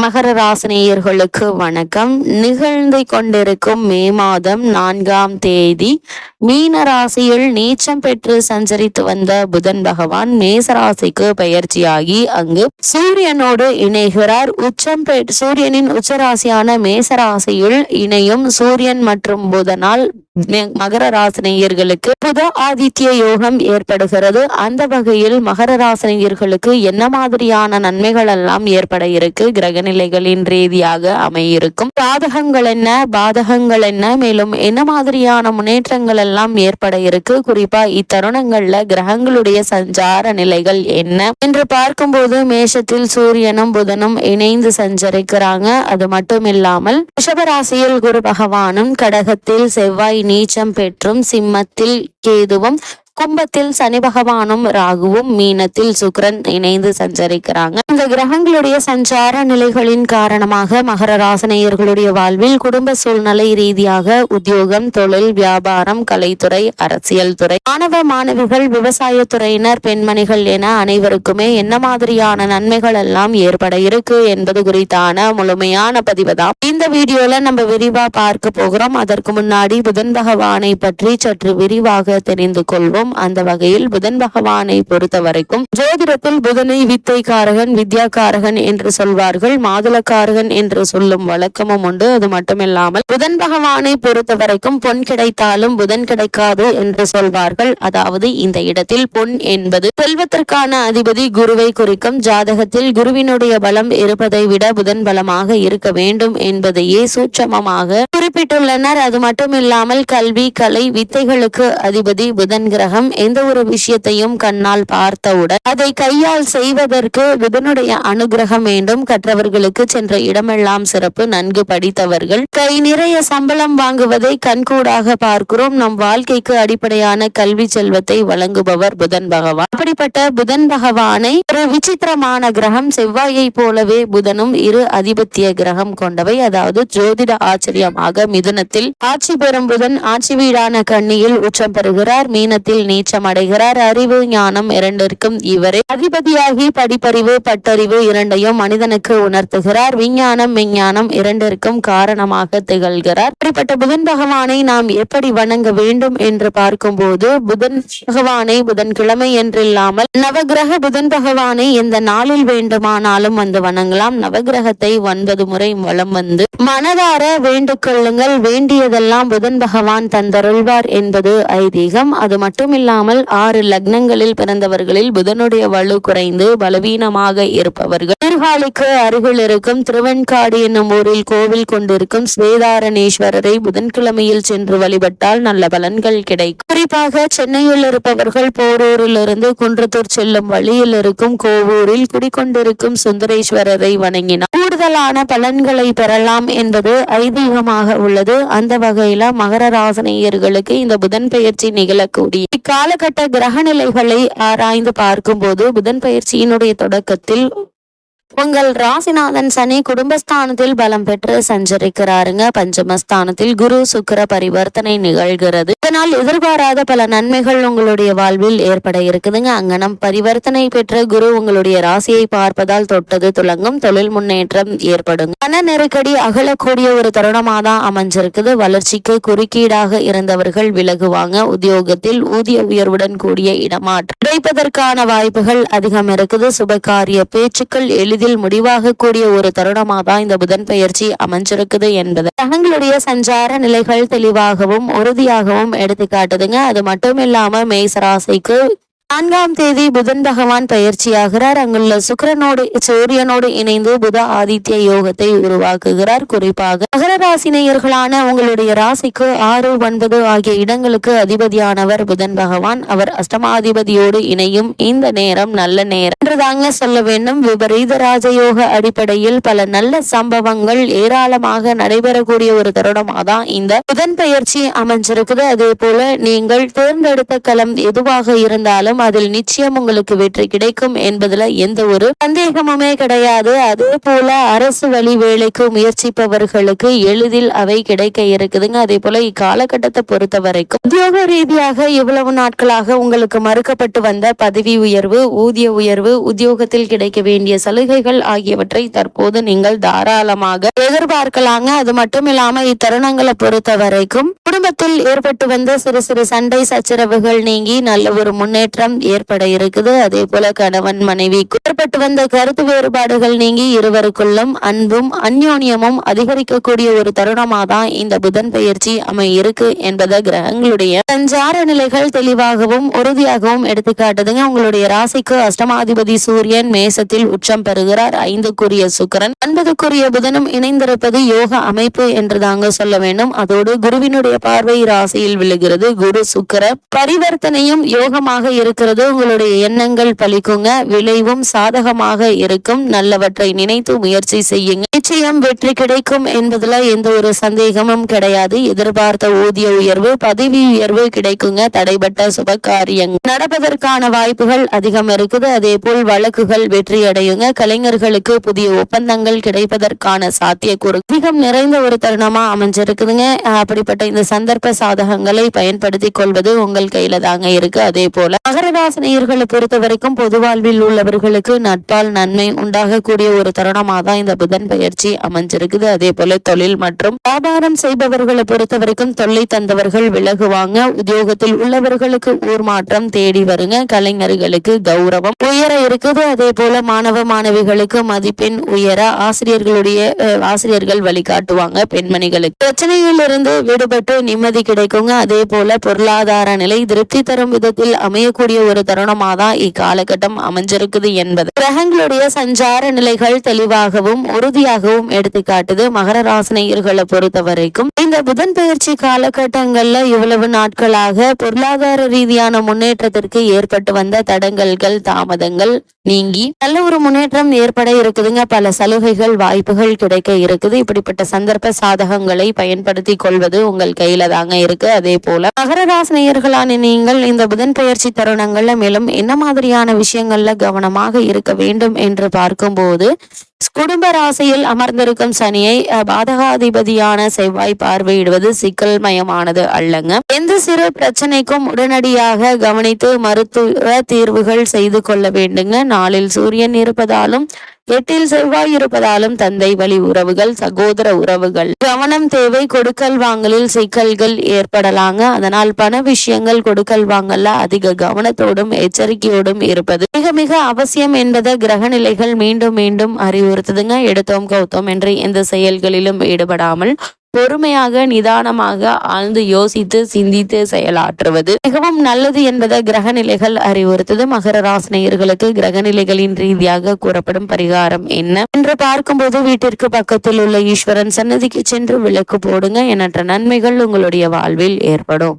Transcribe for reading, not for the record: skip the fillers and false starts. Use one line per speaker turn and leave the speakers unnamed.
மகர ராசினியர்களுக்கு வணக்கம். நிகழ்ந்து கொண்டிருக்கும் மே மாதம் 4ஆம் தேதி மீன ராசியில் நீச்சம் பெற்று சஞ்சரித்து வந்த புதன் பகவான் மேசராசிக்கு பயிற்சியாகி அங்கு சூரியனோடு இணைகிறார். சூரியனின் உச்சராசியான மேசராசியில் இணையும் சூரியன் மற்றும் புதனால் மகர ராசினியர்களுக்கு புத ஆதித்ய யோகம் ஏற்படுகிறது. அந்த வகையில் மகர ராசினியர்களுக்கு என்ன மாதிரியான நன்மைகள் எல்லாம் ஏற்பட இருக்கு, கிரக நிலைகளின் ரீதியாக அமையிருக்கும் சாதகங்கள் என்ன, பாதகங்கள் என்ன, மேலும் என்ன மாதிரியான முன்னேற்றங்கள் எல்லாம் ஏற்பட இருக்கு, குறிப்பா இத்தருணங்கள்ல கிரகங்களுடைய சஞ்சார நிலைகள் என்ன என்று பார்க்கும்போது மேஷத்தில் சூரியனும் புதனும் இணைந்து சஞ்சரிக்கிறாங்க. அது மட்டும் இல்லாமல் ரிஷபராசியில் குரு பகவானும், கடகத்தில் செவ்வாய் நீச்சம் பெற்றும், சிம்மத்தில் கேதுவும், கும்பத்தில் சனி பகவானும் ராகுவும், மீனத்தில் சுக்கிரன் இணைந்து சஞ்சரிக்கிறாங்க. இந்த கிரகங்களுடைய சஞ்சார நிலைகளின் காரணமாக மகர ராசினியர்களுடைய வாழ்வில் குடும்ப சூழ்நிலை ரீதியாக உத்தியோகம், தொழில், வியாபாரம், கலைத்துறை, அரசியல் துறை, மாணவ மாணவிகள், விவசாயத்துறையினர், பெண்மணிகள் என அனைவருக்குமே என்ன மாதிரியான நன்மைகள் எல்லாம் ஏற்பட இருக்கு என்பது குறித்தான முழுமையான பதிவு தான் இந்த வீடியோல நம்ம விரிவா பார்க்க போகிறோம். அதற்கு முன்னாடி புதன் பகவானை பற்றி சற்று விரிவாக தெரிந்து கொள்வோம். அந்த வகையில் புதன் பகவானை பொறுத்த வரைக்கும் ஜோதிடத்தில் புதனை வித்தைக்காரகன், வித்யாக்காரகன் என்று சொல்வார்கள். மாதுளக்காரகன் என்று சொல்லும் வழக்கமும் உண்டு. அது மட்டுமில்லாமல் புதன் பகவானை பொறுத்த வரைக்கும் பொன் கிடைத்தாலும் புதன் கிடைக்காது என்று சொல்வார்கள். அதாவது இந்த இடத்தில் பொன் என்பது செல்வத்திற்கான அதிபதி குருவை குறிக்கும். ஜாதகத்தில் குருவினுடைய பலம் இருப்பதை விட புதன் பலமாக இருக்க வேண்டும் என்பதையே சூட்சமமாக குறிப்பிட்டுள்ளனர். அது மட்டுமில்லாமல் கல்வி, கலை, வித்தைகளுக்கு அதிபதி புதன் கிரகம். எந்த ஒரு விஷயத்தையும் கண்ணால் பார்த்தவுடன் அதை கையால் செய்வதற்கு புதனுடைய அனுகிரகம் வேண்டும். கற்றவர்களுக்கு சென்ற இடமெல்லாம் சிறப்பு. நன்கு படித்தவர்கள் கை நிறைய சம்பளம் வாங்குவதை கண்கூடாக பார்க்கிறோம். நம் வாழ்க்கைக்கு அடிப்படையான கல்வி செல்வத்தை வழங்குபவர் புதன் பகவான். அப்படிப்பட்ட புதன் பகவானை ஒரு விசித்திரமான கிரகம். செவ்வாயை போலவே புதனும் இரு அதிபத்திய கிரகம் கொண்டவை. அதாவது ஜோதிட ஆச்சரியமாக மிதுனத்தில் ஆட்சி பெறும் புதன் ஆட்சி வீடான கன்னியில் உச்சம் பெறுகிறார். மீனத்தில் நீச்சம் அடைகிறார். அறிவு, ஞானம் இரண்டிற்கும் இவரே அதிபதியாகி படிப்பறிவு, பட்டறிவு இரண்டையும் மனிதனுக்கு உணர்த்துகிறார். விஞ்ஞானம், மெஞ்ஞானம் இரண்டிற்கும் காரணமாக திகழ்கிறார். அப்படிப்பட்ட புதன் பகவானை நாம் எப்படி வணங்க வேண்டும் என்று பார்க்கும்போது புதன் பகவானை புதன்கிழமை என்றில்லாமல் நவகிரக புதன் பகவானை எந்த நாளில் வேண்டுமானாலும் வந்து வணங்கலாம். நவகிரகத்தை 9 முறை வலம் வந்து மனதார வேண்டுகொள்ளுங்கள். வேண்டியதெல்லாம் புதன் பகவான் தந்தருள்வார் என்பது ஐதீகம். அது மட்டும் இல்லாமல் 6 லக்னங்களில் பிறந்தவர்களில் புதனுடைய வலு குறைந்து பலவீனமாக இருப்பவர்கள் சீர்காழிக்கு அருகில் இருக்கும் திருவெண்காடு என்னும் ஊரில் கோவில் கொண்டிருக்கும் ஸ்வேதாரணேஸ்வரரை புதன்கிழமையில் சென்று வழிபட்டால் நல்ல பலன்கள் கிடைக்கும். குறிப்பாக சென்னையில் இருப்பவர்கள் போரூரிலிருந்து குன்றத்தூர் செல்லும் வழியில் இருக்கும் கோவூரில் குடிக்கொண்டிருக்கும் சுந்தரேஸ்வரரை வணங்கினார் கூடுதலான பலன்களை பெறலாம் என்பது ஐதீகமாக உள்ளது. அந்த வகையில மகர ராசினியர்களுக்கு இந்த புதன் பெயர்ச்சி நிகழக்கூடிய இக்காலகட்ட கிரக நிலைகளை ஆராய்ந்து பார்க்கும்போது புதன் பயிற்சியினுடைய தொடக்கத்தில் உங்கள் ராசிநாதன் சனி குடும்பஸ்தானத்தில் பலம் பெற்று சஞ்சரிக்கிறாருங்க. பஞ்சமஸ்தானத்தில் குரு சுக்கிர பரிவர்த்தனை நிகழ்கிறது. இதனால் எதிர்பாராத பல நன்மைகள் உங்களுடைய வாழ்வில் ஏற்பட இருக்குதுங்க. அங்கனம் பரிவர்த்தனை பெற்ற குரு உங்களுடைய ராசியை பார்ப்பதால் தொட்டது துலங்கும். தொழில் முன்னேற்றம் ஏற்படும். பண நெருக்கடி அகலக்கூடிய ஒரு தருணமாக தான் அமைஞ்சிருக்குது. வளர்ச்சிக்கு குறுக்கீடாக இருந்தவர்கள் விலகுவாங்க. உத்தியோகத்தில் ஊதிய உயர்வுடன் கூடிய இடமாற்றம் கிடைப்பதற்கான வாய்ப்புகள் அதிகம் இருக்குது. சுபகாரிய பேச்சுக்கள் எளிதில் முடிவாக கூடிய ஒரு தருணமாக தான் இந்த புதன் பெயர்ச்சி அமைஞ்சிருக்குது என்பது கிரகங்களுடைய சஞ்சார நிலைகள் தெளிவாகவும் உறுதியாகவும் எடுத்துக்காட்டுதுங்க. அது மட்டும் இல்லாம மேசராசிக்கு 4ஆம் தேதி புதன் பகவான் பயிற்சியாகிறார். அங்குள்ள சுக்கிரனோடு சூரியனோடு இணைந்து புத ஆதித்ய யோகத்தை உருவாக்குகிறார். குறிப்பாக மகர ராசினியர்களான உங்களுடைய ராசிக்கு 6, 9 ஆகிய இடங்களுக்கு அதிபதியானவர் புதன் பகவான். அவர் அஷ்டமாதிபதியோடு இணையும் இந்த நேரம் நல்ல நேரம் என்றுதாங்க சொல்ல வேண்டும். விபரீத ராஜயோக அடிப்படையில் பல நல்ல சம்பவங்கள் ஏராளமாக நடைபெறக்கூடிய ஒரு தருணமாக தான் இந்த புதன் பயிற்சி அமைஞ்சிருக்குது. அதே போல நீங்கள் தேர்ந்தெடுத்த களம் எதுவாக இருந்தாலும் அதில் நிச்சயம் உங்களுக்கு வெற்றி கிடைக்கும் என்பதுல எந்த ஒரு சந்தேகமுமே கிடையாது. அதே போல அரசு வழி வேலைக்கு முயற்சிப்பவர்களுக்கு எளிதில் அவை கிடைக்க இருக்குதுங்க. அதே போல இக்காலகட்டத்தை பொறுத்த வரைக்கும் உத்தியோக ரீதியாக இவ்வளவு நாட்களாக உங்களுக்கு மறுக்கப்பட்டு வந்த பதவி உயர்வு, ஊதிய உயர்வு, உத்தியோகத்தில் கிடைக்க வேண்டிய சலுகைகள் ஆகியவற்றை தற்போது நீங்கள் தாராளமாக எதிர்பார்க்கலாங்க. அது மட்டும் இல்லாம இத்தருணங்களை பொறுத்த வரைக்கும் குடும்பத்தில் ஏற்பட்டு வந்த சிறு சிறு சண்டை சச்சரவுகள் நீங்கி நல்ல ஒரு முன்னேற்றம் ஏற்பட இருக்குது. அதே போல கணவன் மனைவி ஏற்பட்டு வந்த கருத்து வேறுபாடுகள் நீங்கி இருவருக்குள்ளும் அன்பும் அந்யோன்யமும் அதிகரிக்கக்கூடிய ஒரு தருணமா தான் இந்த புதன் பெயர்ச்சி இருக்கு என்பதை கிரகங்களுடைய சஞ்சார நிலைகள் தெளிவாகவும் உறுதியாகவும் எடுத்துக்காட்டுதுங்க. உங்களுடைய ராசிக்கு அஷ்டமாதிபதி சூரியன் மேசத்தில் உச்சம் பெறுகிறார். 5க்குரிய சுக்கிரன் 9க்குரிய புதனும் இணைந்திருப்பது யோக அமைப்பு என்று தாங்க சொல்ல வேண்டும். அதோடு குருவினுடைய பார்வை ராசியில் விழுகிறது. குரு சுக்கிர பரிவர்த்தனையும் யோகமாக இருக்கிறது. உங்களுடைய எண்ணங்கள் பலிக்குங்க, விளைவும் சாதகமாக இருக்கும். நல்லவற்றை நினைத்து முயற்சி செய்யுங்க, நிச்சயம் வெற்றி கிடைக்கும் என்பதுல எந்த ஒரு சந்தேகமும் கிடையாது. எதிர்பார்த்த ஊதிய உயர்வு, பதவி உயர்வு கிடைக்குங்க. தடைபட்ட சுப காரியங்கள் நடப்பதற்கான வாய்ப்புகள் அதிகம் இருக்குது. அதே போல் வழக்குகள் வெற்றி அடையுங்க. கலைஞர்களுக்கு புதிய ஒப்பந்தங்கள் கிடைப்பதற்கான சாத்தியக்கூறு அதிகம் நிறைந்த ஒரு தருணமா அமைஞ்சிருக்குதுங்க. அப்படிப்பட்ட இந்த சந்தர்ப்ப சாதகங்களை பயன்படுத்தி கொள்வது உங்கள் கையில தாங்க இருக்கு. அதே போல மகர ராசி நேயர்களை பொறுத்த வரைக்கும் பொது வாழ்வில் உள்ளவர்களுக்கு நட்பால் நன்மை உண்டாகக்கூடிய ஒரு தருணமா தான் இந்த புதன் பெயர்ச்சி அமைஞ்சிருக்குது. அதே போல தொழில் மற்றும் வியாபாரம் செய்பவர்களை பொறுத்த வரைக்கும் தொல்லை தந்தவர்கள் விலகுவாங்க. உத்தியோகத்தில் உள்ளவர்களுக்கு ஊர் மாற்றம் தேடி வருங்க. கலைஞர்களுக்கு கௌரவம் உயர இருக்குது. அதே போல மாணவ மாணவிகளுக்கு மதிப்பெண் உயர ஆசிரியர்கள் வழிகாட்டுவாங்க. பெண்மணிகளுக்கு பிரச்சனையில் இருந்து விடுபட்டு நிம்மதி கிடைக்குங்க. அதே போல பொருளாதார நிலை திருப்தி தரும் விதத்தில் அமையக்கூடிய ஒரு தருணமா தான் இக்காலகட்டம் அமைஞ்சிருக்குது என்பது கிரகங்களுடைய சஞ்சார நிலைகள் தெளிவாகவும் உறுதியாகவும் எடுத்துக்காட்டுது. மகர ராசினியர்களை பொறுத்த வரைக்கும் இந்த புதன் பெயர்ச்சி காலகட்டங்கள்ல இவ்வளவு நாட்களாக பொருளாதார ரீதியான முன்னேற்றத்திற்கு ஏற்பட்டு வந்த தடங்கல்கள் தாமதங்கள் நீங்கி நல்ல ஒரு முன்னேற்றம் ஏற்பட இருக்குதுங்க. பல சலுகைகள் வாய்ப்புகள் கிடைக்க இருக்குது. இப்படிப்பட்ட சந்தர்ப்ப சாதகங்களை பயன்படுத்தி கொள்வது உங்கள் கையில தாங்க இருக்கு. அதே போல மகர ராசி நேயர்களான நீங்கள் இந்த புதன் பெயர்ச்சி தருணங்கள்ல மேலும் என்ன மாதிரியான விஷயங்கள்ல கவனமாக இருக்க வேண்டும் என்று பார்க்கும்போது, குடும்ப ராசியில் அமர்ந்திருக்கும் சனியை பாதகாதிபதியான செவ்வாய் பார்வையிடுவது சிக்கல் மயமானது அல்லங்க. எந்த சிறு பிரச்சனைக்கும் உடனடியாக கவனித்து மருத்துவ தீர்வுகள் செய்து கொள்ள வேண்டுங்க. நாளில் சூரியன் இருப்பதாலும் 8ல் செவ்வாய் இருப்பதாலும் தந்தை வழி உறவுகள், சகோதர உறவுகள் கவனம் தேவை. கொடுக்கல் வாங்கலில் சிக்கல்கள் ஏற்படலாங்க. அதனால் பண விஷயங்கள் கொடுக்கல் வாங்கல அதிக கவனத்தோடும் எச்சரிக்கையோடும் இருப்பது மிக மிக அவசியம் என்பதை கிரக நிலைகள் மீண்டும் மீண்டும் அறிவுறுத்துதுங்க. எடுத்தோம் கௌத்தோம் என்று எந்த செயல்களிலும் ஈடுபடாமல் பொறுமையாக நிதானமாக ஆழ்ந்து யோசித்து சிந்தித்து செயலாற்றுவது மிகவும் நல்லது என்பதை கிரக நிலைகள் அறிவுறுத்தது. மகர ராசினியர்களுக்கு கிரக நிலைகளின் ரீதியாக கூறப்படும் பரிகாரம் என்ன என்று பார்க்கும்போது, வீட்டிற்கு பக்கத்தில் உள்ள ஈஸ்வரன் சன்னதிக்கு சென்று விளக்கு போடுங்க. எண்ணற்ற நன்மைகள் உங்களுடைய வாழ்வில் ஏற்படும்.